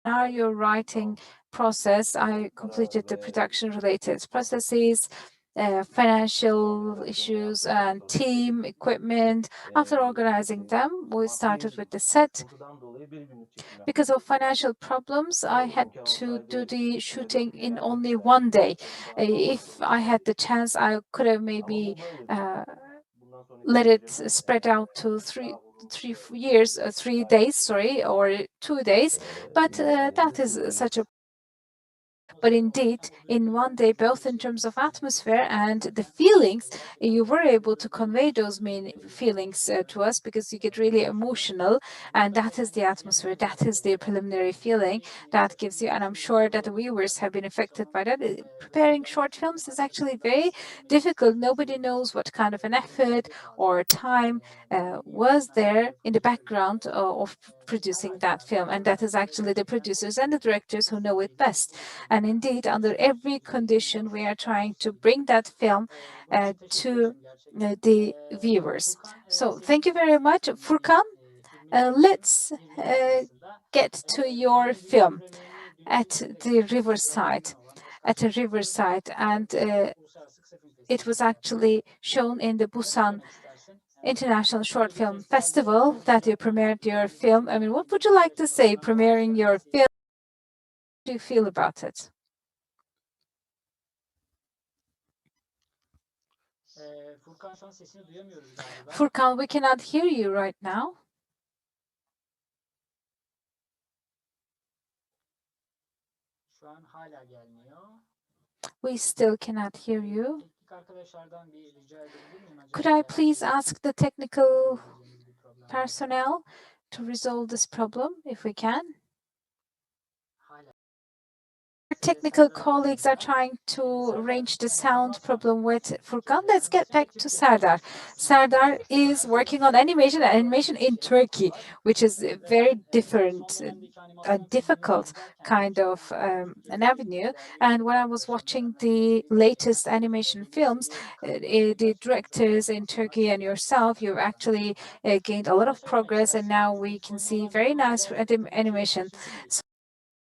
scenario writing process. I completed the production-related processes, financial issues, and team equipment. After organizing them, we started with the set. Because of financial problems, I had to do the shooting in only one day. If I had the chance, I could have maybe let it spread out to 3 days, sorry, or 2 days. But that is such a but indeed, in one day, both in terms of atmosphere and the feelings, you were able to convey those main feelings to us, because you get really emotional, and that is the atmosphere, that is the preliminary feeling that gives you, and I'm sure that the viewers have been affected by that. Preparing short films is actually very difficult. Nobody knows what kind of an effort or time was there in the background of producing that film, and that is actually the producers and the directors who know it best. And indeed, under every condition, we are trying to bring that film to the viewers. So thank you very much, Furkan. Let's get to your film at the riverside, and it was actually shown in the Busan International Short Film Festival that you premiered your film. I mean, what would you like to say premiering your film? How do you feel about it? Furkan, we cannot hear you right now. We still cannot hear you. Could I please ask the technical personnel to resolve this problem, if we can? Technical colleagues are trying to arrange the sound problem with Furkan. Let's get back to Serdar. Serdar is working on animation in Turkey, which is a very different, a difficult kind of an avenue. And when I was watching the latest animation films, the directors in Turkey and yourself, you've actually gained a lot of progress, and now we can see very nice animation.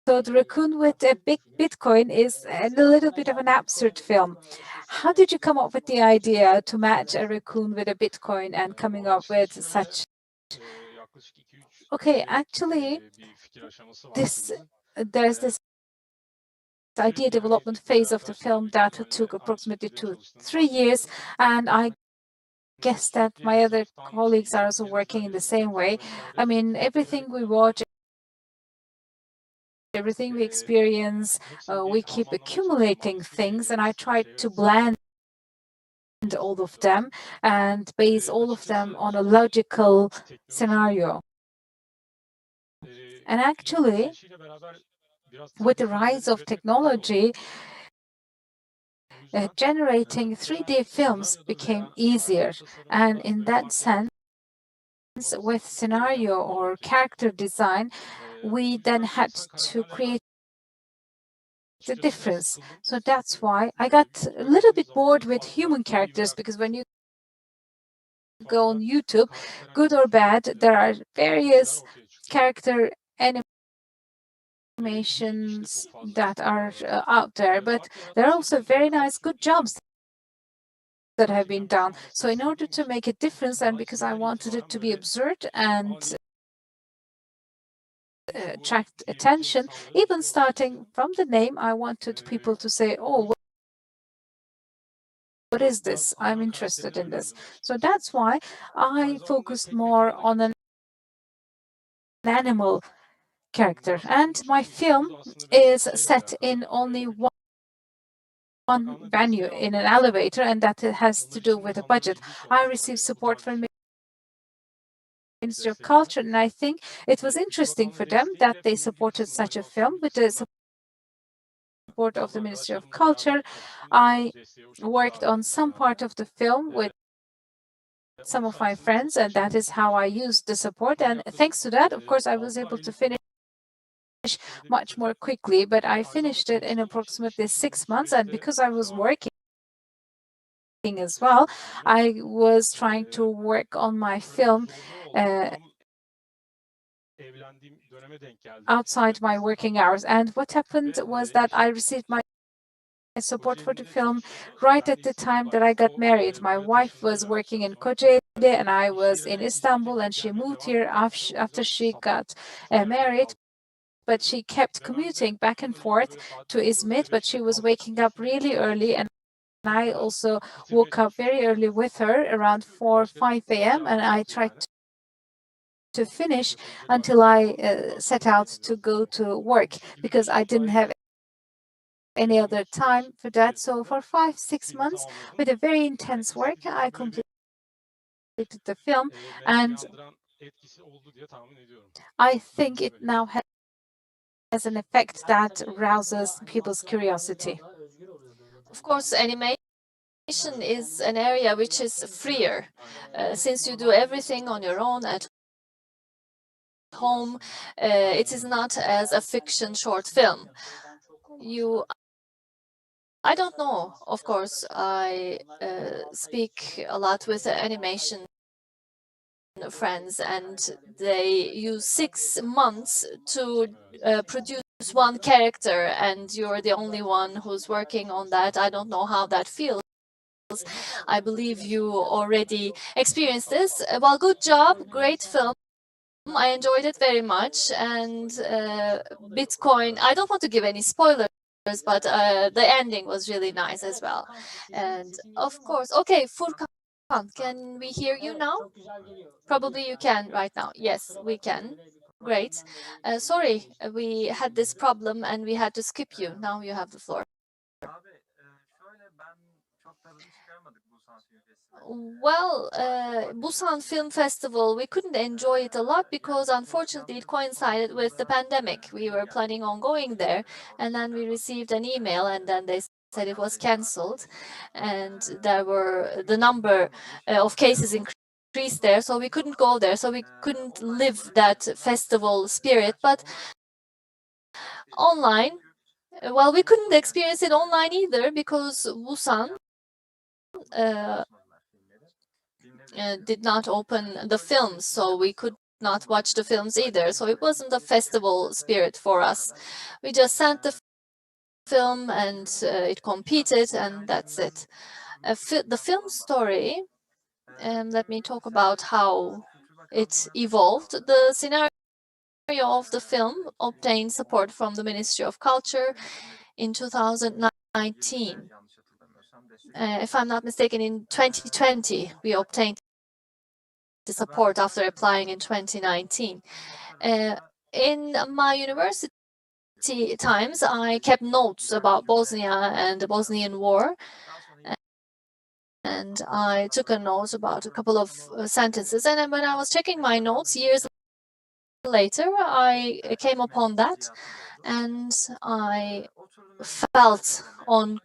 So the raccoon with a big Bitcoin is a little bit of an absurd film. How did you come up with the idea to match a raccoon with a Bitcoin and coming up with such? Okay, actually, there's this idea development phase of the film that took approximately 2-3 years, and I guess that my other colleagues are also working in the same way. I mean, everything we watch, everything we experience, we keep accumulating things, and I try to blend all of them and base all of them on a logical scenario. And actually, with the rise of technology, generating 3D films became easier. And in that sense, with scenario or character design, we then had to create the difference. So that's why I got a little bit bored with human characters, because when you go on YouTube, good or bad, there are various character animations that are out there, but there are also very nice, good jobs that have been done. So in order to make a difference, and because I wanted it to be absurd and attract attention, even starting from the name, I wanted people to say, oh, what is this? I'm interested in this. So that's why I focused more on an animal character. And my film is set in only one venue, in an elevator, and that has to do with a budget. I received support from the Ministry of Culture, and I think it was interesting for them that they supported such a film with the support of the Ministry of Culture. I worked on some part of the film with some of my friends, and that is how I used the support. And thanks to that, of course, I was able to finish much more quickly, but I finished it in approximately 6 months. And because I was working as well, I was trying to work on my film outside my working hours. And what happened was that I received my support for the film right at the time that I got married. My wife was working in Kocaeli and I was in Istanbul, and she moved here after she got married. But she kept commuting back and forth to Izmit, but she was waking up really early, and I also woke up very early with her around 4, 5 a.m. and I tried to finish until I set out to go to work because I didn't have any other time for that. So for 5, 6 months with a very intense work, I completed the film, and I think it now has an effect that rouses people's curiosity. Of course, animation is an area which is freer, since you do everything on your own at home. It is not as a fiction short film. I don't know, of course, I speak a lot with animation friends, and they use 6 months to produce one character, and you're the only one who's working on that. I don't know how that feels. I believe you already experienced this. Well, good job, great film. I enjoyed it very much, and Bitcoin, I don't want to give any spoilers, but the ending was really nice as well. And of course, okay, Furkan, can we hear you now? Probably you can right now. Yes, we can. Great. Sorry, we had this problem and we had to skip you. Now you have the floor. Well, Busan Film Festival, we couldn't enjoy it a lot because unfortunately it coincided with the pandemic. We were planning on going there, and then we received an email, and then they said it was cancelled, and the number of cases increased there, so we couldn't go there, so we couldn't live that festival spirit. But online, well, we couldn't experience it online either because Busan did not open the films, so we could not watch the films either. So it wasn't a festival spirit for us. We just sent the film and it competed, and that's it. The film story, let me talk about how it evolved. The scenario of the film obtained support from the Ministry of Culture in 2019. If I'm not mistaken, in 2020, we obtained the support after applying in 2019. In my university times, I kept notes about Bosnia and the Bosnian War. And I took a note about a couple of sentences. And then when I was checking my notes years later, I came upon that and I felt on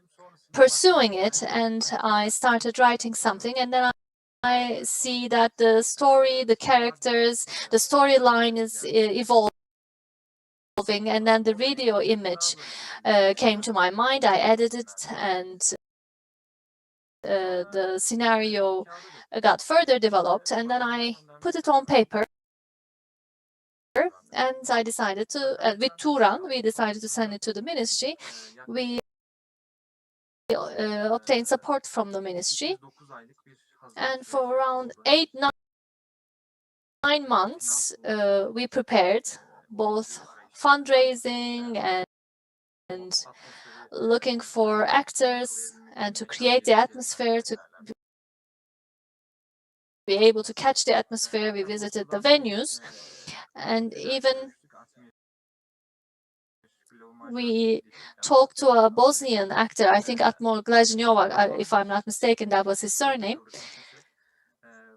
pursuing it, and I started writing something, and then I see that the story, the characters, the storyline is evolving, and then the video image came to my mind. I edited it, and the scenario got further developed, and then I put it on paper, and I decided to, with Turan, we decided to send it to the ministry. We obtained support from the ministry, and for around 8, 9 months, we prepared both fundraising and looking for actors and to create the atmosphere, to be able to catch the atmosphere. We visited the venues, and even we talked to a Bosnian actor, I think 𝗟𝗶𝘃𝗲, if I'm not mistaken, that was his surname.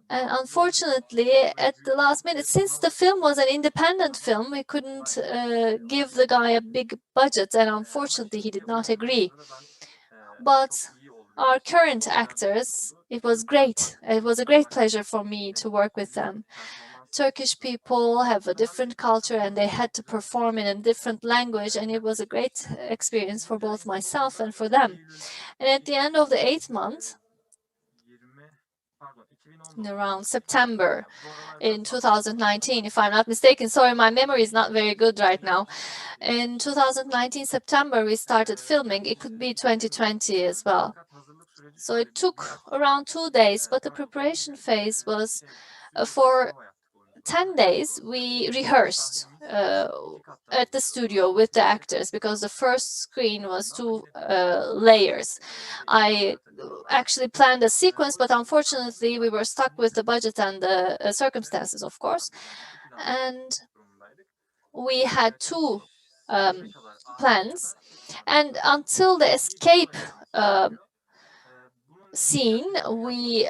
And unfortunately, at the last minute, since the film was an independent film, we couldn't give the guy a big budget, and unfortunately, he did not agree. But our current actors, it was great. It was a great pleasure for me to work with them. Turkish people have a different culture, and they had to perform in a different language, and it was a great experience for both myself and for them. And at the end of the 8th month, in around September in 2019, if I'm not mistaken. Sorry, my memory is not very good right now. In 2019 September, we started filming. It could be 2020 as well. So it took around 2 days, but the preparation phase was for 10 days. We rehearsed at the studio with the actors because the first screen was 2 layers. I actually planned a sequence, but unfortunately we were stuck with the budget and the circumstances, of course. And we had 2 plans. And until the escape scene, we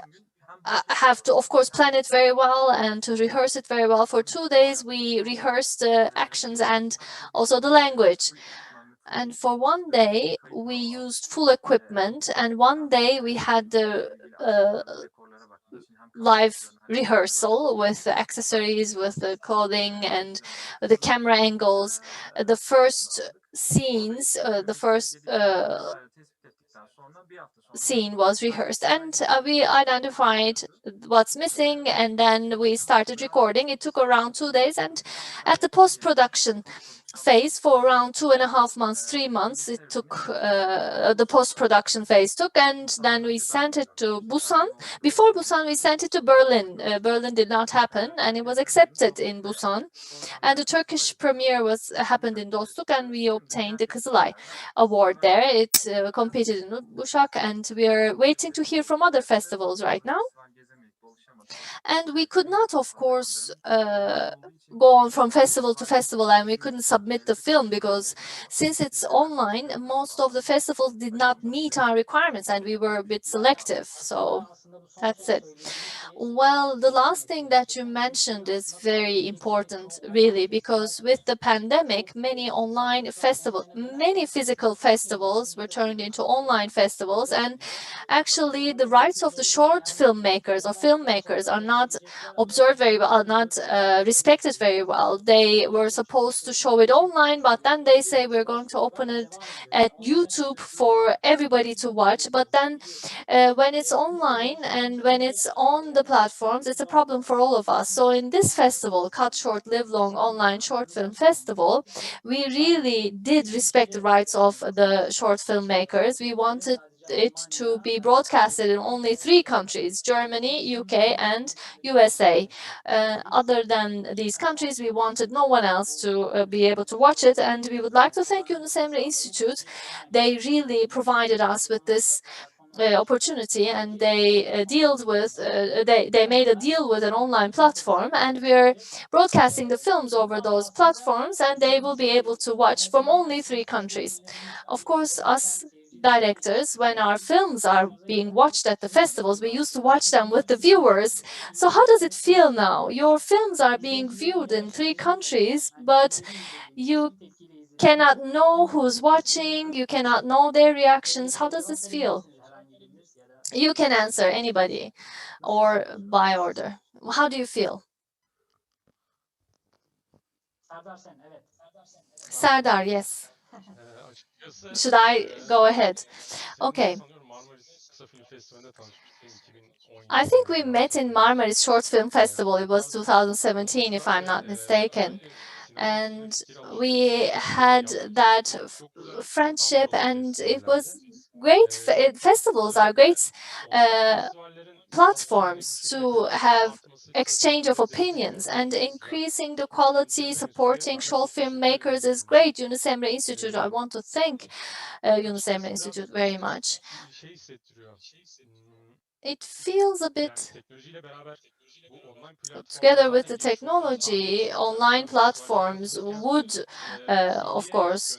have to, of course, plan it very well and to rehearse it very well. For 2 days, we rehearsed the actions and also the language. And for 1 day, we used full equipment, and 1 day we had the live rehearsal with the accessories, with the clothing and the camera angles. The first scenes, the first scene was rehearsed, and we identified what's missing, and then we started recording. It took around 2 days, and at the post-production phase for around 2.5 months, 3 months, it took, the post-production phase took, and then we sent it to Busan. Before Busan, we sent it to Berlin. Berlin did not happen, and it was accepted in Busan. And the Turkish premiere happened in Dostuk, and we obtained the 𝗟𝗃 award there. It competed in 𝗟𝗵cie, and we are waiting to hear from other festivals right now. And we could not, of course, go on from festival to festival, and we couldn't submit the film because since it's online, most of the festivals did not meet our requirements, and we were a bit selective. So that's it. Well, the last thing that you mentioned is very important, really, because with the pandemic, many physical festivals were turned into online festivals, and actually the rights of the short filmmakers or filmmakers are not observed very well, are not respected very well. They were supposed to show it online, but then they say we're going to open it at YouTube for everybody to watch. But then when it's online and when it's on the platforms, it's a problem for all of us. So in this festival, Cut Short, Live Long Online Short Film Festival, we really did respect the rights of the short filmmakers. We wanted it to be broadcasted in only 3 countries, Germany, UK, and USA. Other than these countries, we wanted no one else to be able to watch it, and we would like to thank Yunus Emre Institute. They really provided us with this opportunity, and they they made a deal with an online platform, and we're broadcasting the films over those platforms, and they will be able to watch from only 3 countries. Of course, us directors, when our films are being watched at the festivals, we used to watch them with the viewers. So how does it feel now? Your films are being viewed in 3 countries, but you cannot know who's watching, you cannot know their reactions. How does this feel? You can answer, anybody, or by order. How do you feel? Serdar, yes. Should I go ahead? Okay. I think we met in 𝗟𝗵cie Short Film Festival. It was 2017, if I'm not mistaken. And we had that friendship, and it was great. Festivals are great platforms to have exchange of opinions, and increasing the quality, supporting short film makers is great. Yunus Emre Institute, I want to thank Yunus Emre Institute very much. It feels a bit, together with the technology, online platforms would, of course,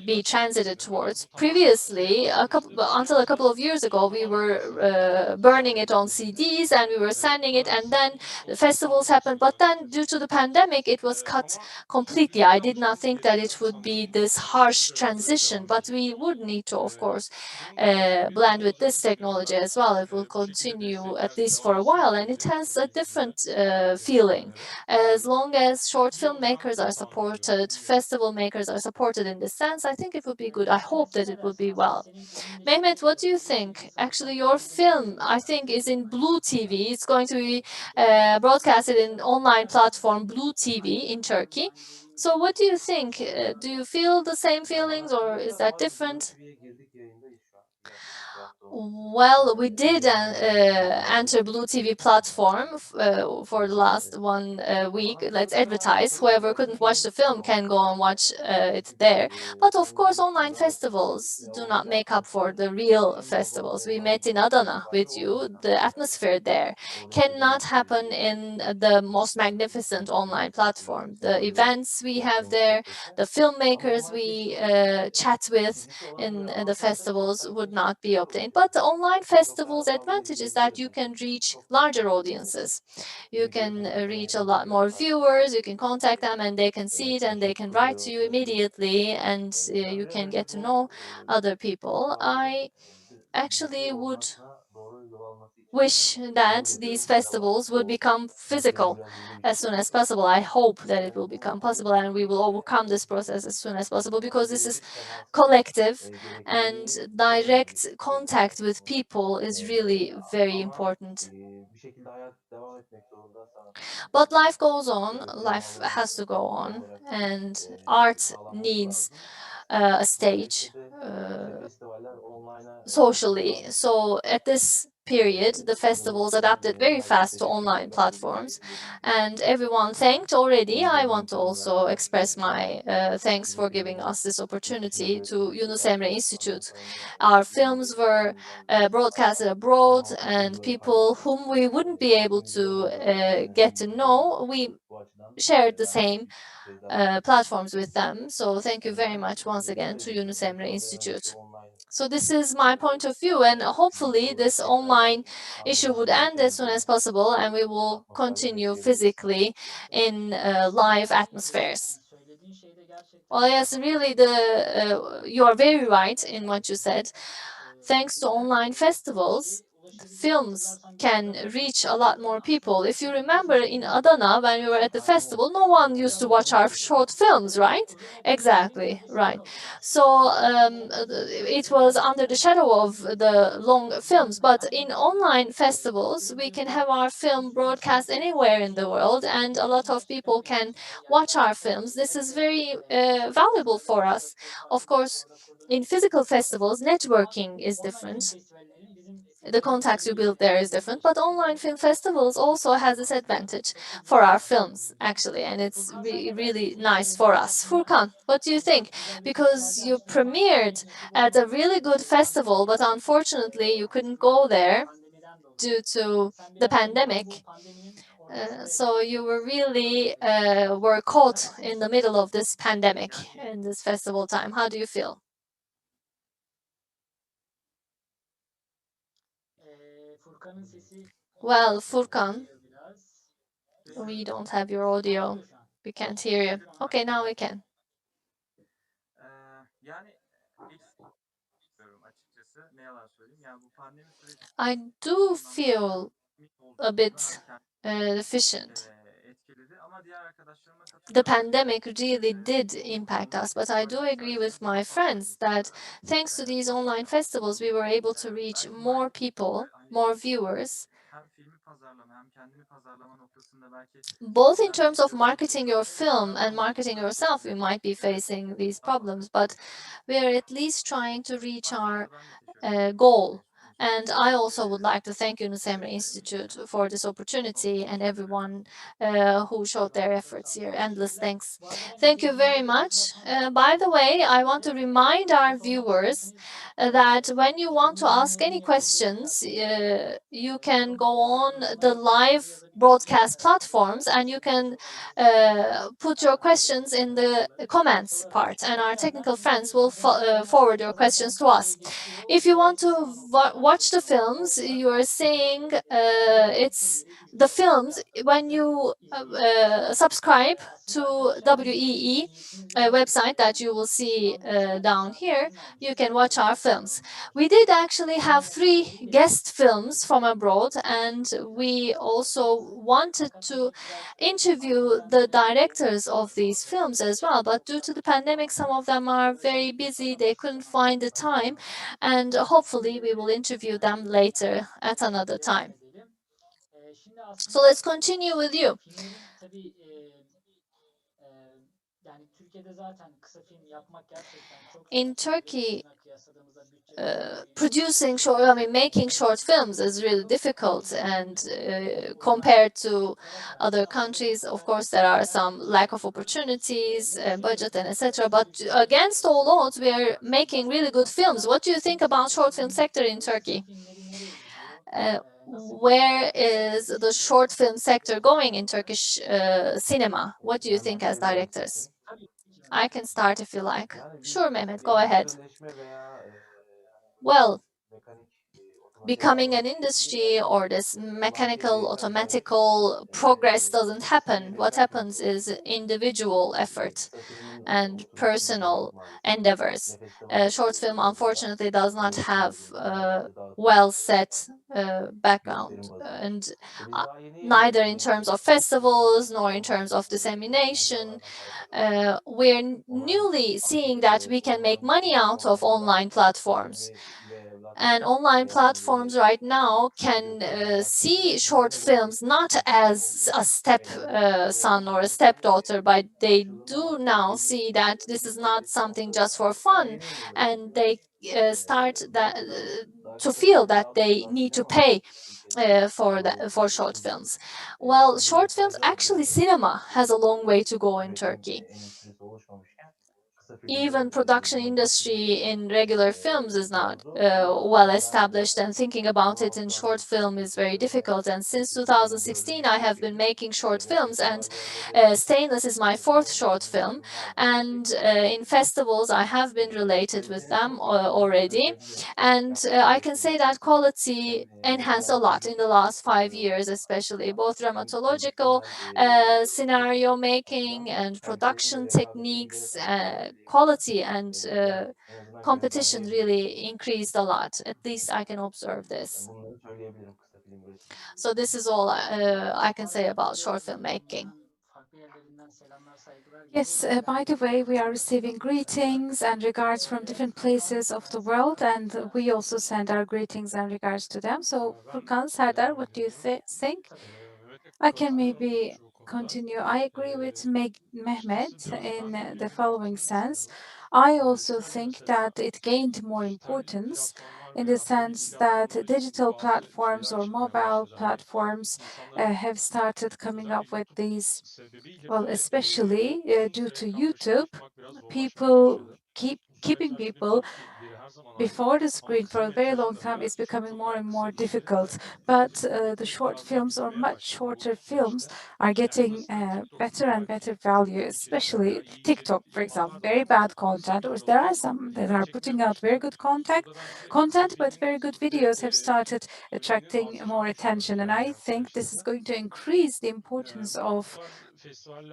be transited towards. Previously, until a couple of years ago, we were burning it on CDs and we were sending it, and then the festivals happened. But then, due to the pandemic, it was cut completely. I did not think that it would be this harsh transition, but we would need to, of course, blend with this technology as well. It will continue at least for a while, and it has a different feeling. As long as short filmmakers are supported, festival makers are supported in this sense, sense, I think it would be good. I hope that it would be well. Mehmet, what do you think? Actually, your film, I think, is in Blue TV. It's going to be broadcasted in online platform Blue TV in Turkey. So what do you think? Do you feel the same feelings, or is that different? Well, we did enter Blue TV platform for the last one week. Let's advertise. Whoever couldn't watch the film can go and watch it there. But of course, online festivals do not make up for the real festivals. We met in Adana with you. The atmosphere there cannot happen in the most magnificent online platform. The events we have there, the filmmakers we chat with in the festivals would not be obtained. But the online festivals' advantage is that you can reach larger audiences. You can reach a lot more viewers, you can contact them and they can see it and they can write to you immediately, and you can get to know other people. I actually would wish that these festivals would become physical as soon as possible. I hope that it will become possible and we will overcome this process as soon as possible, because this is collective and direct contact with people is really very important. But life goes on, life has to go on, and art needs a stage socially. So at this period, the festivals adapted very fast to online platforms, and everyone thanked already. I want to also express my thanks for giving us this opportunity to Yunus Emre Institute. Our films were broadcasted abroad, and people whom we wouldn't be able to get to know, we shared the same platforms with them. So thank you very much once again to Yunus Emre Institute. So this is my point of view, and hopefully this online issue would end as soon as possible and we will continue physically in live atmospheres. Well, yes, really, you are very right in what you said. Thanks to online festivals, films can reach a lot more people. If you remember in Adana, when we were at the festival, no one used to watch our short films, right? Exactly, right. So it was under the shadow of the long films. But in online festivals, we can have our film broadcast anywhere in the world, and a lot of people can watch our films. This is very valuable for us. Of course, in physical festivals, networking is different. The contacts you build there is different, but online film festivals also has this advantage for our films, actually, and it's really nice for us. Furkan, what do you think? Because you premiered at a really good festival, but unfortunately you couldn't go there due to the pandemic. So you were really were caught in the middle of this pandemic in this festival time. How do you feel? Well, Furkan, we don't have your audio. We can't hear you. Okay, now we can. I do feel a bit deficient. The pandemic really did impact us, but I do agree with my friends that thanks to these online festivals, we were able to reach more people, more viewers, both in terms of marketing your film and marketing yourself. You might be facing these problems, but we are at least trying to reach our goal. And I also would like to thank Yunus Emre Institute for this opportunity and everyone who showed their efforts here. Endless thanks. Thank you very much. By the way, I want to remind our viewers that when you want to ask any questions, you can go on the live broadcast platforms and you can put your questions in the comments part, and our technical friends will forward your questions to us. If you want to watch the films, you are saying it's the films. When you subscribe to 𝗟𝗶𝘃 website that you will see down here, you can watch our films. We did actually have 3 guest films from abroad, and we also wanted to interview the directors of these films as well. But due to the pandemic, some of them are very busy. They couldn't find the time, and hopefully we will interview them later at another time. So let's continue with you. In Turkey, making short films is really difficult, and compared to other countries, of course, there are some lack of opportunities, budget, and etc. But against all odds, we are making really good films. What do you think about short film sector in Turkey? Where is the short film sector going in Turkish cinema? What do you think as directors? I can start if you like. Sure, Mehmet, go ahead. Well, becoming an industry or this mechanical, automatical progress doesn't happen. What happens is individual effort and personal endeavors. Short film, unfortunately, does not have a well set background, and neither in terms of festivals nor in terms of dissemination. We're newly seeing that we can make money out of online platforms. And online platforms right now can see short films not as a step son or a stepdaughter, but they do now see that this is not something just for fun, and they start to feel that they need to pay for short films. Well, short films, actually cinema has a long way to go in Turkey. Even production industry in regular films is not well established, and thinking about it in short film is very difficult. And since 2016, I have been making short films, and Stainless is my 4th short film. And in festivals, I have been related with them already. And I can say that quality enhanced a lot in the last 5 years, especially both dramatological scenario making and production techniques, quality and competition really increased a lot. At least I can observe this. So this is all I can say about short film making. Yes, by the way, we are receiving greetings and regards from different places of the world, and we also send our greetings and regards to them. So, Furkan, Serdar, what do you think? I can maybe continue. I agree with Mehmet in the following sense. I also think that it gained more importance in the sense that digital platforms or mobile platforms have started coming up with these, well, especially due to YouTube, keeping people before the screen for a very long time is becoming more and more difficult. But the short films or much shorter films are getting better and better value, especially TikTok, for example. Very bad content, or there are some that are putting out very good content, but very good videos have started attracting more attention. And I think this is going to increase the importance of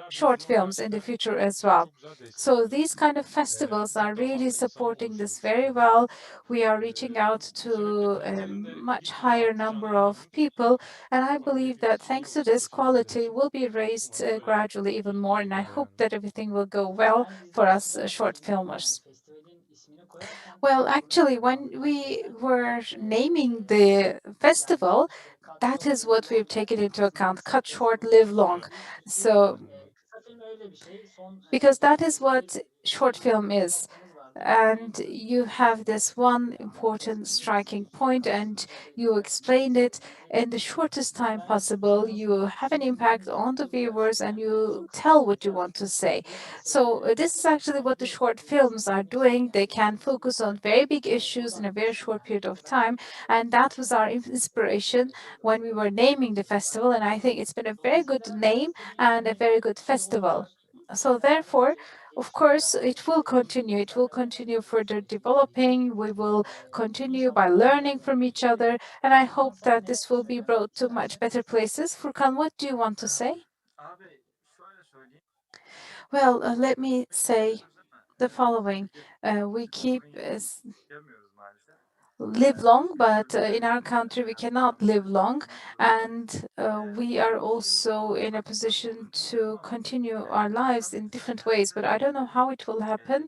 short films in the future as well. So these kind of festivals are really supporting this very well. We are reaching out to a much higher number of people, and I believe that thanks to this, quality will be raised gradually even more, and I hope that everything will go well for us short filmers. Well, actually, when we were naming the festival, that is what we've taken into account: cut short, live long. So because that is what short film is. And you have this one important striking point, and you explained it in the shortest time possible. You have an impact on the viewers, and you tell what you want to say. So this is actually what the short films are doing. They can focus on very big issues in a very short period of time, and that was our inspiration when we were naming the festival. And I think it's been a very good name and a very good festival. So therefore, of course, it will continue. It will continue further developing. We will continue by learning from each other. And I hope that this will be brought to much better places. Furkan, what do you want to say? Well, let me say the following. We keep live long, but in our country we cannot live long, and we are also in a position to continue our lives in different ways, but I don't know how it will happen.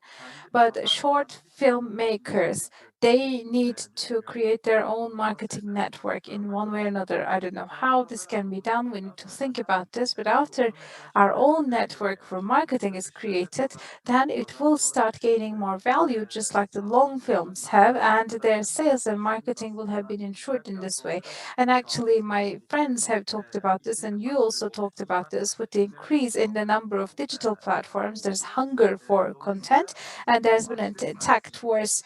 But short film makers, they need to create their own marketing network in one way or another. I don't know how this can be done. We need to think about this. But after our own network for marketing is created, then it will start gaining more value, just like the long films have, and their sales and marketing will have been ensured in this way. And actually, my friends have talked about this, and you also talked about this. With the increase in the number of digital platforms, there's hunger for content, and there's been an attack towards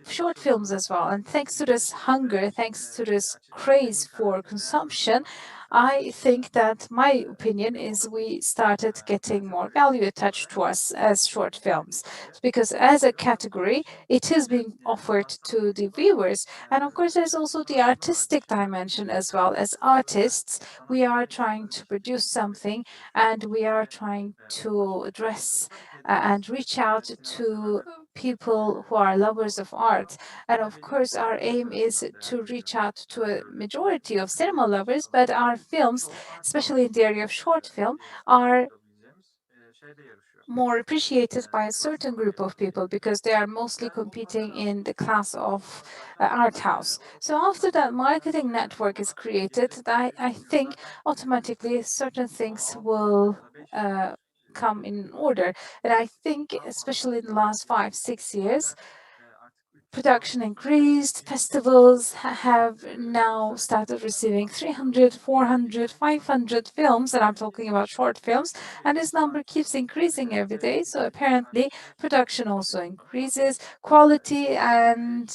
short films as well. And thanks to this hunger, thanks to this craze for consumption, I think that my opinion is we started getting more value attached to us as short films, because as a category, it is being offered to the viewers. And of course, there's also the artistic dimension as well. As artists, we are trying to produce something, and we are trying to address and reach out to people who are lovers of art. And of course, our aim is to reach out to a majority of cinema lovers, but our films, especially in the area of short film, are more appreciated by a certain group of people because they are mostly competing in the class of art house. So after that marketing network is created, I think automatically certain things will come in order. And I think, especially in the last 5, 6 years, production increased. Festivals have now started receiving 300, 400, 500 films, and I'm talking about short films, and this number keeps increasing every day. So apparently, production also increases. Quality and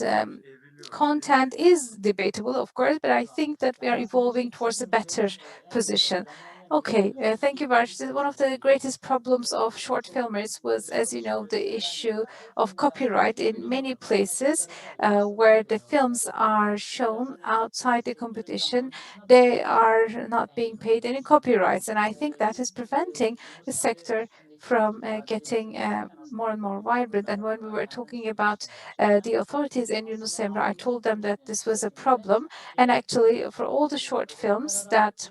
content is debatable, of course, but I think that we are evolving towards a better position. Okay, thank you, Varsh. One of the greatest problems of short filmers was, as you know, the issue of copyright in many places where the films are shown outside the competition. They are not being paid any copyrights, and I think that is preventing the sector from getting more and more vibrant. And when we were talking about the authorities in Yunus Emre, I told them that this was a problem. And actually, for all the short films that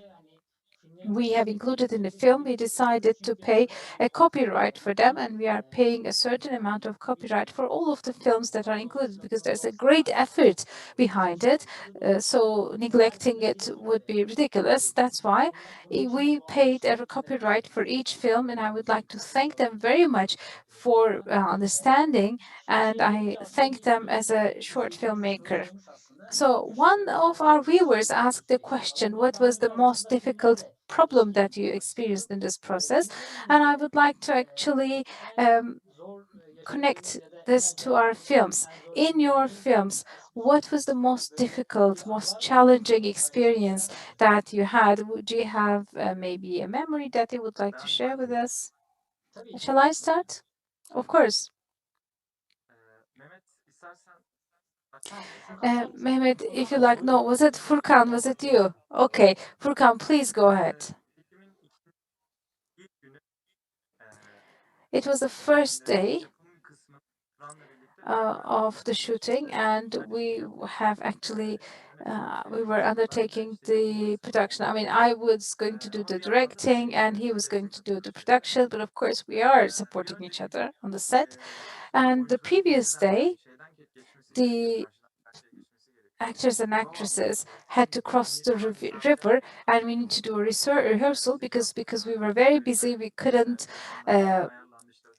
we have included in the film, we decided to pay a copyright for them, and we are paying a certain amount of copyright for all of the films that are included because there's a great effort behind it. So neglecting it would be ridiculous. That's why we paid a copyright for each film, and I would like to thank them very much for understanding, and I thank them as a short filmmaker. So one of our viewers asked the question, what was the most difficult problem that you experienced in this process? And I would like to actually connect this to our films. In your films, what was the most difficult, most challenging experience that you had? Would you have maybe a memory that you would like to share with us? Shall I start? Of course. Mehmet, if you like, no, was it Furkan? Was it you? Okay, Furkan, please go ahead. It was the first day of the shooting, and we have actually we were undertaking the production. I mean, I was going to do the directing, and he was going to do the production. But of course, we are supporting each other on the set. And the previous day, the actors and actresses had to cross the river, and we need to do a rehearsal because we were very busy. We couldn't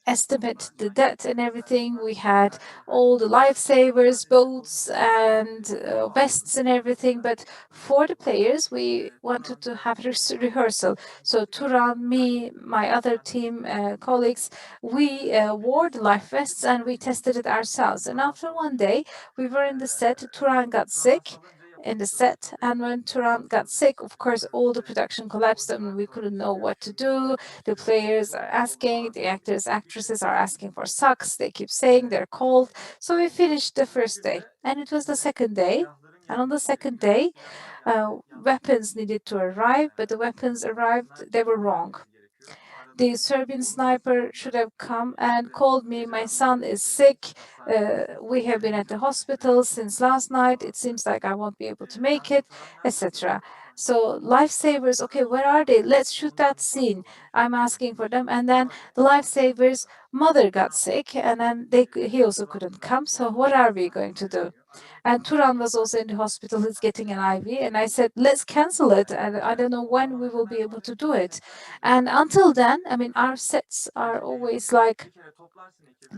estimate the debt and everything. We had all the lifesavers, boats, and vests and everything. But for the players, we wanted to have rehearsal. So Turan, me, my other team colleagues, we wore the life vests and we tested it ourselves. And after one day, we were in the set. Turan got sick in the set, and when Turan got sick, of course, all the production collapsed and we couldn't know what to do. The players are asking, the actors, actresses are asking for socks. They keep saying they're cold. So we finished the first day, and it was the second day. And on the second day, weapons needed to arrive, but the weapons arrived, they were wrong. the Serbian sniper should have come and called me, my son is sick, we have been at the hospital since last night, it seems like I won't be able to make it, etc. So lifesavers, okay, where are they? Let's shoot that scene. I'm asking for them. And then the lifesavers' mother got sick, and then he also couldn't come. So what are we going to do? And Turan was also in the hospital. He's getting an IV. And I said, let's cancel it. And I don't know when we will be able to do it. And until then, I mean, our sets are always like,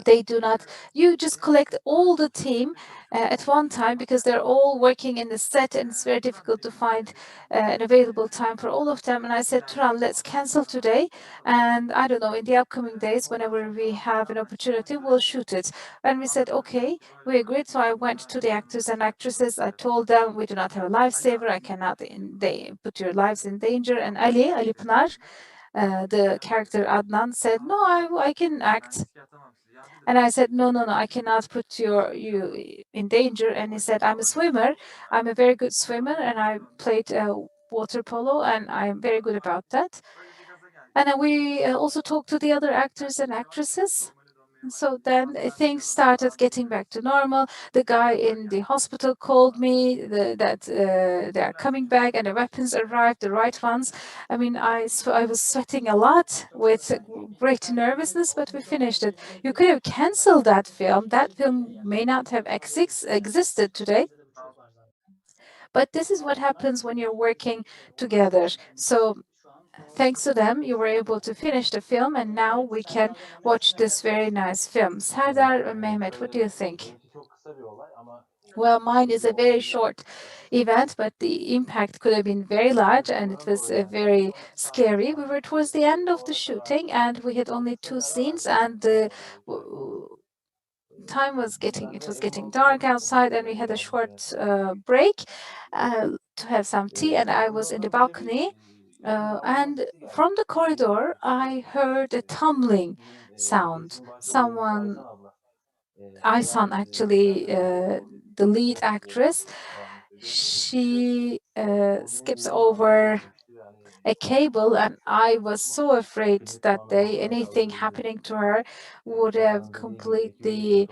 they do not, you just collect all the team at one time because they're all working in the set and it's very difficult to find an available time for all of them. And I said, Turan, let's cancel today. And I don't know, in the upcoming days, whenever we have an opportunity, we'll shoot it. And we said, okay, we agreed. So I went to the actors and actresses. I told them, we do not have a lifesaver. I cannot they put your lives in danger. And Ali Pınar, the character Adnan, said, no, I can act. And I said, no, I cannot put you in danger. And he said, I'm a swimmer. I'm a very good swimmer. And I played water polo and I'm very good about that. And then we also talked to the other actors and actresses. So then things started getting back to normal. The guy in the hospital called me that they are coming back and the weapons arrived, the right ones. I mean, I was sweating a lot with great nervousness, but we finished it. You could have canceled that film. That film may not have existed today. But this is what happens when you're working together. So thanks to them, you were able to finish the film, and now we can watch this very nice film. Serdar and Mehmet, what do you think? Well, mine is a very short event, but the impact could have been very large, and it was very scary. We were towards the end of the shooting, and we had only 2 scenes, and the time was getting dark outside, and we had a short break to have some tea, and I was in the balcony. And from the corridor, I heard a tumbling sound. Someone, Aysan, actually, the lead actress, she skips over a cable, and I was so afraid that day anything happening to her would have completely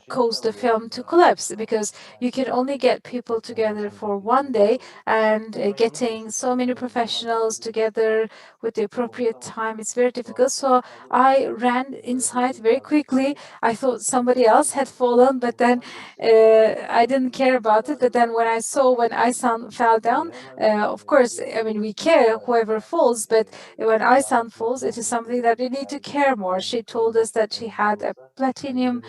caused the film to collapse, because you can only get people together for one day, and getting so many professionals together with the appropriate time, it's very difficult. So I ran inside very quickly. I thought somebody else had fallen, but then I didn't care about it. But then when I saw when Aysan fell down, of course, I mean, we care whoever falls, but when Aysan falls, it is something that we need to care more. She told us that she had a platinum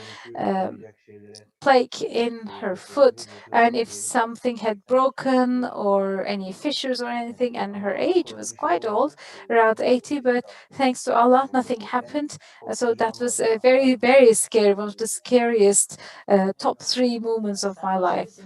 plaque in her foot, and if something had broken or any fissures or anything, and her age was quite old, around 80, but thanks to Allah, nothing happened. So that was a very, very scary, one of the scariest top 3 moments of my life.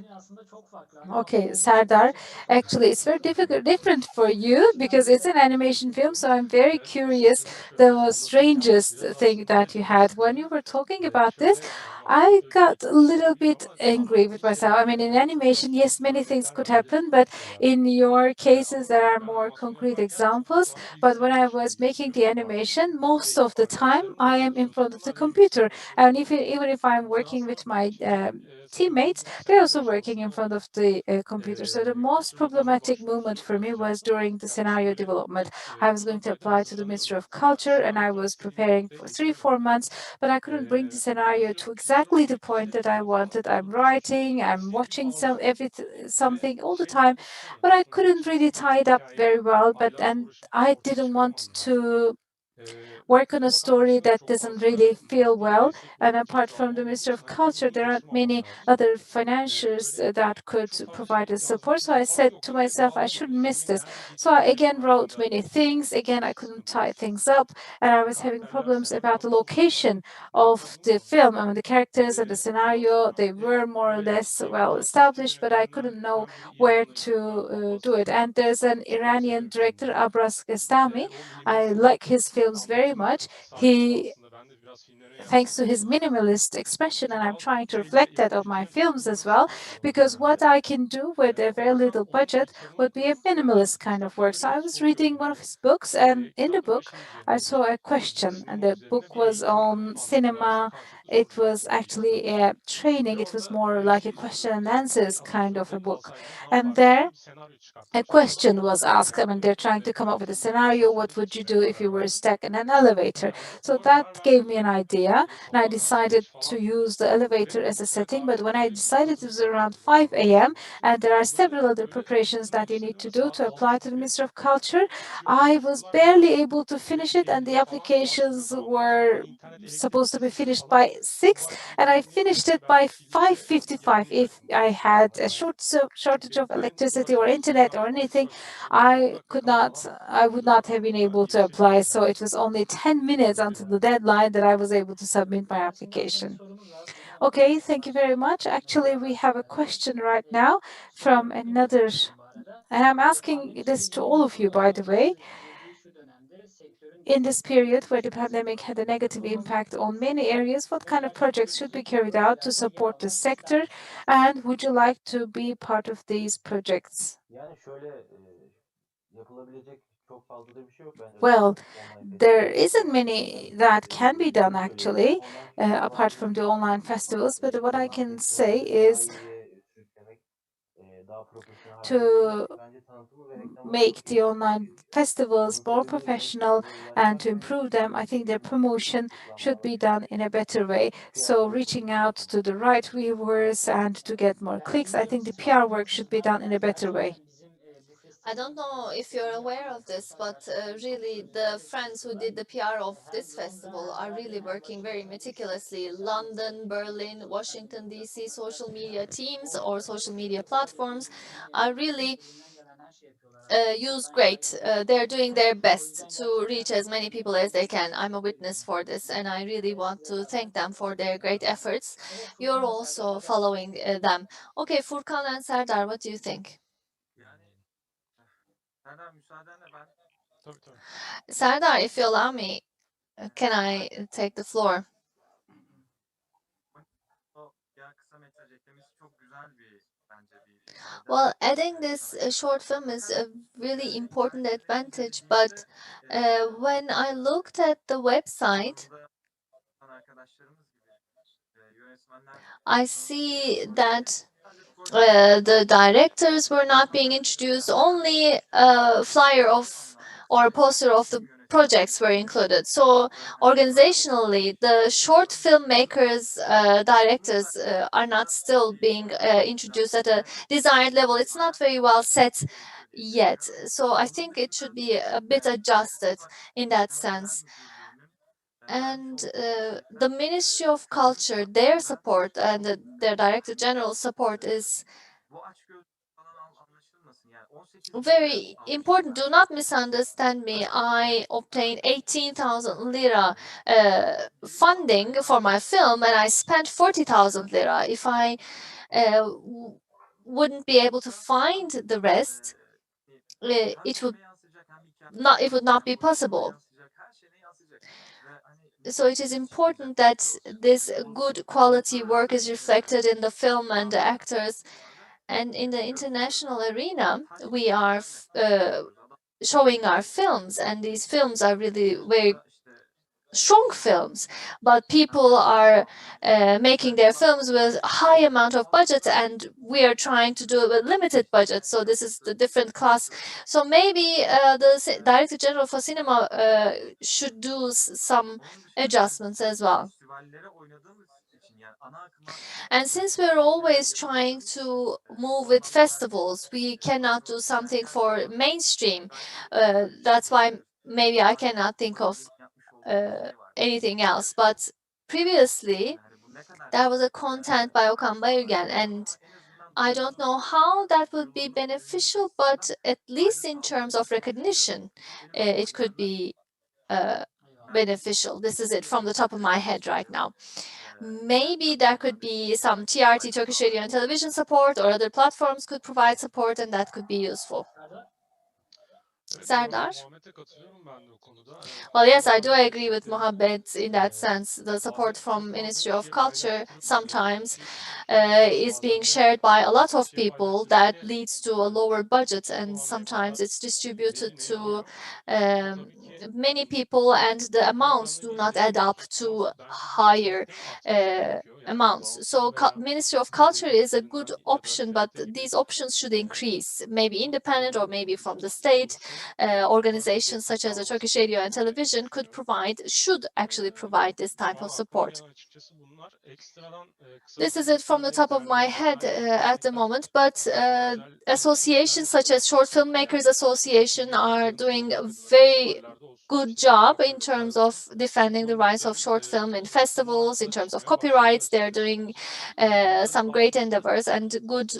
Okay, Serdar, actually, it's very different for you because it's an animation film. So I'm very curious the strangest thing that you had when you were talking about this. I got a little bit angry with myself. I mean, in animation, yes, many things could happen, but in your cases, there are more concrete examples. But when I was making the animation, most of the time I am in front of the computer, and even if I'm working with my teammates, they're also working in front of the computer. So the most problematic moment for me was during the scenario development. I was going to apply to the Ministry of Culture, and I was preparing for 3-4 months, but I couldn't bring the scenario to exactly the point that I wanted. I'm writing, I'm watching something all the time, but I couldn't really tie it up very well. And I didn't want to work on a story that doesn't really feel well. And apart from the Minister of Culture, there aren't many other financiers that could provide us support. So I said to myself, I shouldn't miss this. So I again wrote many things. Again, I couldn't tie things up, and I was having problems about the location of the film. I mean, the characters and the scenario, they were more or less well established, but I couldn't know where to do it. And there's an Iranian director, 𝗟𝗶𝘃𝗲. I like his films very much. He thanks to his minimalist expression, and I'm trying to reflect that on my films as well, because what I can do with a very little budget would be a minimalist kind of work. So I was reading one of his books, and in the book I saw a question, and the book was on cinema. It was actually a training. It was more like a question and answers kind of a book. And there a question was asked. I mean, they're trying to come up with a scenario. What would you do if you were stuck in an elevator? So that gave me an idea, and I decided to use the elevator as a setting. But when I decided, it was around 5 a.m., and there are several other preparations that you need to do to apply to the Ministry of Culture. I was barely able to finish it, and the applications were supposed to be finished by 6, and I finished it by 5:55. If I had a shortage of electricity or internet or anything, I would not have been able to apply. So it was only 10 minutes until the deadline that I was able to submit my application. Okay, thank you very much. Actually, we have a question right now from another, and I'm asking this to all of you, by the way. In this period where the pandemic had a negative impact on many areas, what kind of projects should be carried out to support the sector? And would you like to be part of these projects? Well, there isn't many that can be done actually, apart from the online festivals. But what I can say is to make the online festivals more professional and to improve them. I think their promotion should be done in a better way. So reaching out to the right viewers and to get more clicks, I think the PR work should be done in a better way. I don't know if you're aware of this, but really the friends who did the PR of this festival are really working very meticulously. London, Berlin, Washington, D.C. social media teams or social media platforms are really used great. They're doing their best to reach as many people as they can. I'm a witness for this, and I really want to thank them for their great efforts. You're also following them. Okay, Furkan and Serdar, what do you think? Serdar, if you allow me, can I take the floor? Well, adding this short film is a really important advantage, but when I looked at the website, I see that the directors were not being introduced, only a flyer of or a poster of the projects were included. So organizationally, the short filmmakers, directors are not still being introduced at a desired level. It's not very well set yet. So I think it should be a bit adjusted in that sense. And the Ministry of Culture, their support and their Director General support is very important. Do not misunderstand me. I obtained 18,000 lira funding for my film, and I spent 40,000 lira. If I wouldn't be able to find the rest, it would not be possible. So it is important that this good quality work is reflected in the film and the actors. And in the international arena, we are showing our films, and these films are really very strong films, but people are making their films with a high amount of budget, and we are trying to do it with limited budget. So this is the different class. So maybe the Director General for Cinema should do some adjustments as well. And since we're always trying to move with festivals, we cannot do something for mainstream. That's why maybe I cannot think of anything else. But previously, there was a content by 𝗟𝗵cie𝗿𝘁, and I don't know how that would be beneficial, but at least in terms of recognition, it could be beneficial. This is it from the top of my head right now. Maybe there could be some TRT, Turkish radio and television support, or other platforms could provide support, and that could be useful. Serdar? Well, yes, I do agree with 𝗵𝗵 in that sense. The support from Ministry of Culture sometimes is being shared by a lot of people. That leads to a lower budget, and sometimes it's distributed to many people, and the amounts do not add up to higher amounts. So Ministry of Culture is a good option, but these options should increase, maybe independent or maybe from the state. Organizations such as the Turkish Radio and Television should actually provide this type of support. This is it from the top of my head at the moment, but associations such as Short Filmmakers Association are doing a very good job in terms of defending the rights of short film in festivals, in terms of copyrights. They're doing some great endeavors, and good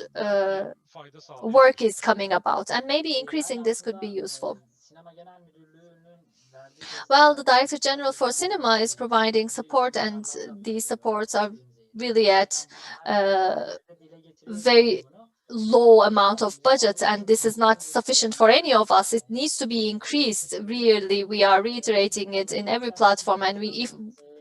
work is coming about, and maybe increasing this could be useful. Well, the Director General for Cinema is providing support, and these supports are really at very low amount of budget, and this is not sufficient for any of us. It needs to be increased. Really, we are reiterating it in every platform, and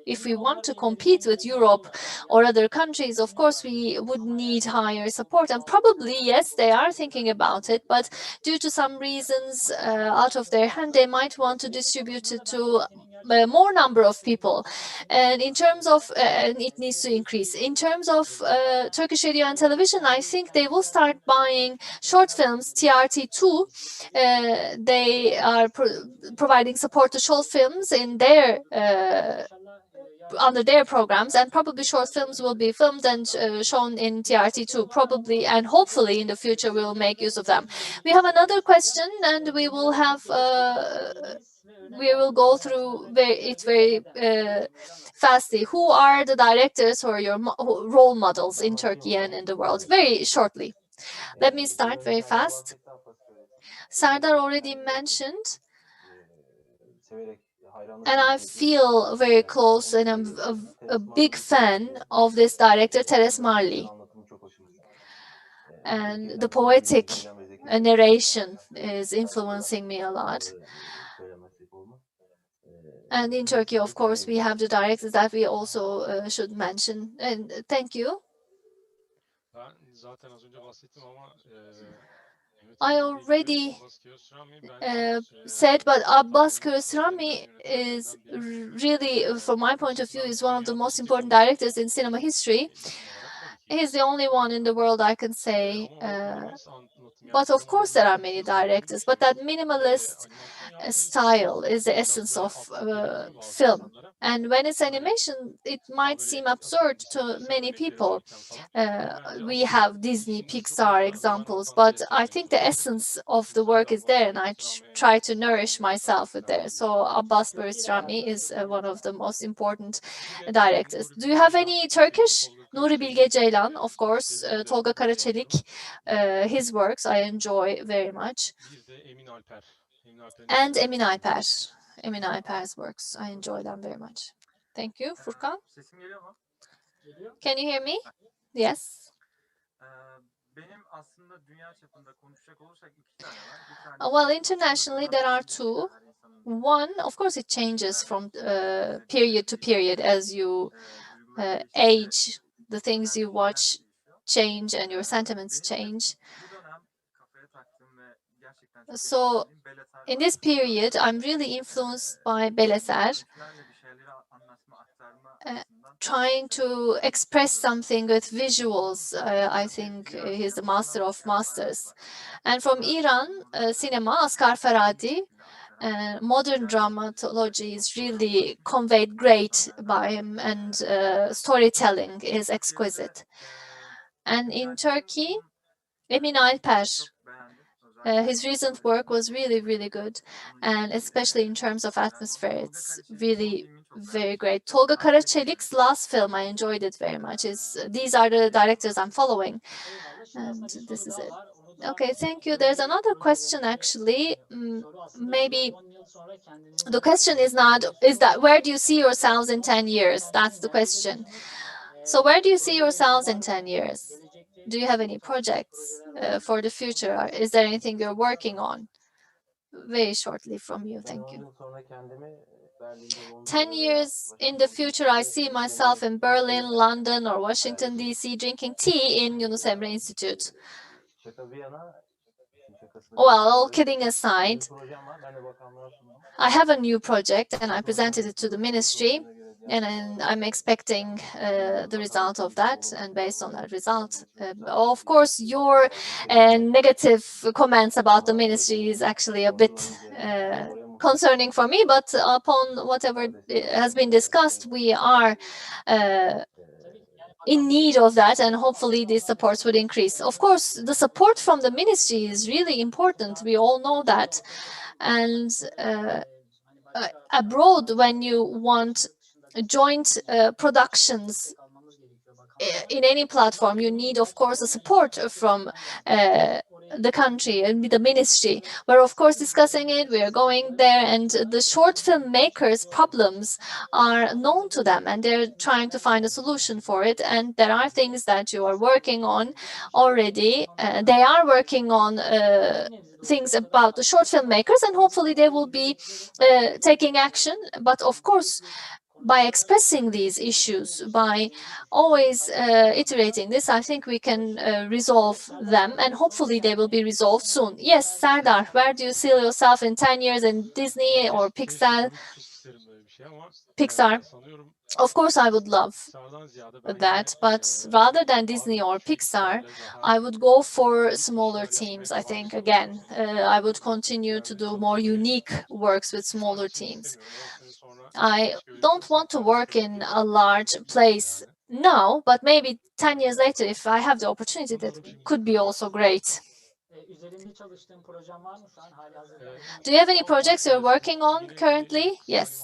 if we want to compete with Europe or other countries, of course, we would need higher support. And probably, yes, they are thinking about it, but due to some reasons out of their hand, they might want to distribute it to more number of people. And in terms of, it needs to increase. In terms of Turkish Radio and Television, I think they will start buying short films, 𝗟𝗶𝘃𝗲. They are providing support to short films in their under their programs, and probably short films will be filmed and shown in 𝗟𝗃 probably, and hopefully in the future we will make use of them. We have another question, and we will have we will go through it very fastly. Who are the directors or your role models in Turkey and in the world? Very shortly. Let me start very fast. Serdar already mentioned, and I feel very close, and I'm a big fan of this director, 𝗟𝗶𝘃𝗲. And the poetic narration is influencing me a lot. And in Turkey, of course, we have the directors that we also should mention. And thank you. I already said, but 𝗟𝗶𝘃𝗲 is really, from my point of view, is one of the most important directors in cinema history. He's the only one in the world, I can say. But of course, there are many directors. But that minimalist style is the essence of film. And when it's animation, it might seem absurd to many people. We have Disney, Pixar examples, but I think the essence of the work is there, and I try to nourish myself with there. So 𝗟𝗶𝘃𝗲 is one of the most important directors. Do you have any Turkish? 𝗟𝗶𝘃𝗲, of course, 𝗟𝗶𝘃𝗲, his works I enjoy very much. And 𝗟𝗏𝗏's works, I enjoy them very much. Thank you. Furkan? Can you hear me? Yes. Well, internationally, there are two. One, of course, it changes from period to period as you age. The things you watch change and your sentiments change. So in this period, I'm really influenced by 𝗟𝗏, trying to express something with visuals. I think he's the master of masters. And from Iran cinema, 𝗟𝗏𝘃𝗲, modern dramatology is really conveyed great by him, and storytelling is exquisite. And in Turkey, 𝗟𝗏𝗏, his recent work was really, really good, and especially in terms of atmosphere, it's really very great. 𝗟𝗏 𝘃𝗃's last film, I enjoyed it very much. These are the directors I'm following, and this is it. Okay, thank you. There's another question, actually. Maybe the question is that where do you see yourselves in 10 years? That's the question. So where do you see yourselves in 10 years? Do you have any projects for the future? Is there anything you're working on? very shortly from you. Thank you. 10 years in the future, I see myself in Berlin, London, or Washington, D.C. drinking tea in Yunus Emre Institute. Well, all kidding aside, I have a new project and I presented it to the ministry, and I'm expecting the result of that. And based on that result, of course, your negative comments about the ministry is actually a bit concerning for me, but upon whatever has been discussed, we are in need of that, and hopefully these supports would increase. Of course, the support from the ministry is really important. We all know that. And abroad, when you want joint productions in any platform, you need, of course, the support from the country and the ministry. We're, of course, discussing it. We are going there, and the short film makers' problems are known to them, and they're trying to find a solution for it. And there are things that you are working on already. They are working on things about the short film makers, and hopefully they will be taking action. But of course, by expressing these issues, by always iterating this, I think we can resolve them, and hopefully they will be resolved soon. Yes, Serdar, where do you see yourself in 10 years in Disney or Pixar? Of course, I would love that, but rather than Disney or Pixar, I would go for smaller teams, I think. Again, I would continue to do more unique works with smaller teams. I don't want to work in a large place now, but maybe 10 years later, if I have the opportunity, that could be also great. Do you have any projects you're working on currently? Yes.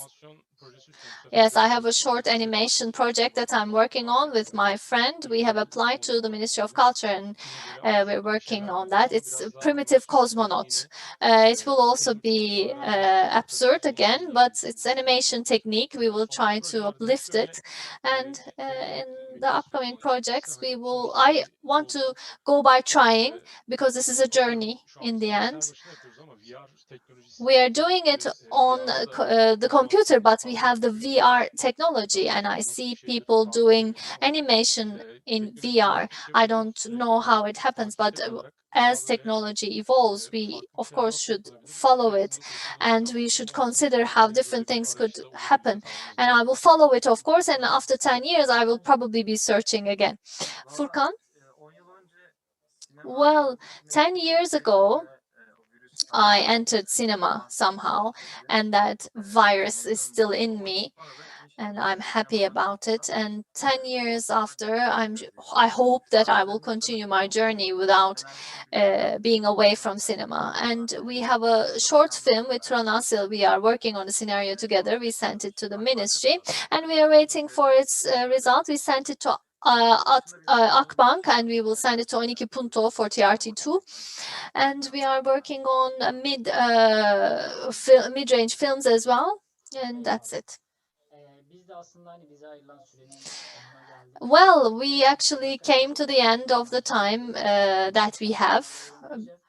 Yes, I have a short animation project that I'm working on with my friend. We have applied to the Ministry of Culture, and we're working on that. It's Primitive Cosmonaut. It will also be absurd again, but it's animation technique. We will try to uplift it. And in the upcoming projects, I want to go by trying, because this is a journey in the end. We are doing it on the computer, but we have the VR technology, and I see people doing animation in VR. I don't know how it happens, but as technology evolves, we of course should follow it, and we should consider how different things could happen. And I will follow it, of course, and after 10 years, I will probably be searching again. Furkan? Well, 10 years ago, I entered cinema somehow, and that virus is still in me, and I'm happy about it. And 10 years after, I hope that I will continue my journey without being away from cinema. And we have a short film with 𝗟𝗏. We are working on a scenario together. We sent it to the ministry, and we are waiting for its result. We sent it to Akbank, and we will send it to 𝗦𝗵cie𝗿𝘁 for TRT2. And we are working on mid-range films as well, and that's it. Well, we actually came to the end of the time that we have.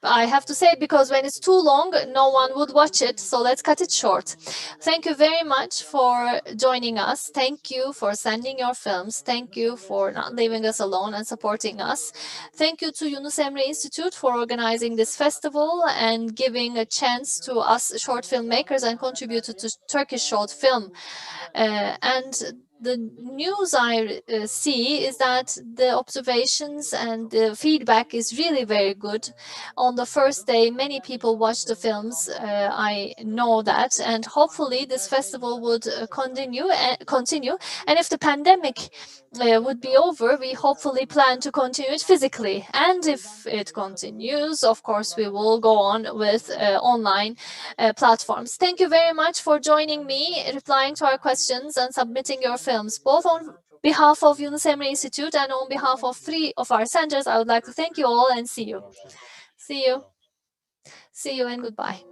I have to say, because when it's too long, no one would watch it, so let's cut it short. Thank you very much for joining us. Thank you for sending your films. Thank you for not leaving us alone and supporting us. Thank you to Yunus Emre Institute for organizing this festival and giving a chance to us short filmmakers and contributed to Turkish short film. And the news I see is that the observations and the feedback is really very good. On the first day, many people watched the films. I know that, and hopefully this festival would continue. And if the pandemic would be over, we hopefully plan to continue it physically. And if it continues, of course, we will go on with online platforms. Thank you very much for joining me, replying to our questions, and submitting your films, both on behalf of Yunus Emre Institute and on behalf of 3 of our centers. I would like to thank you all and see you. See you and goodbye.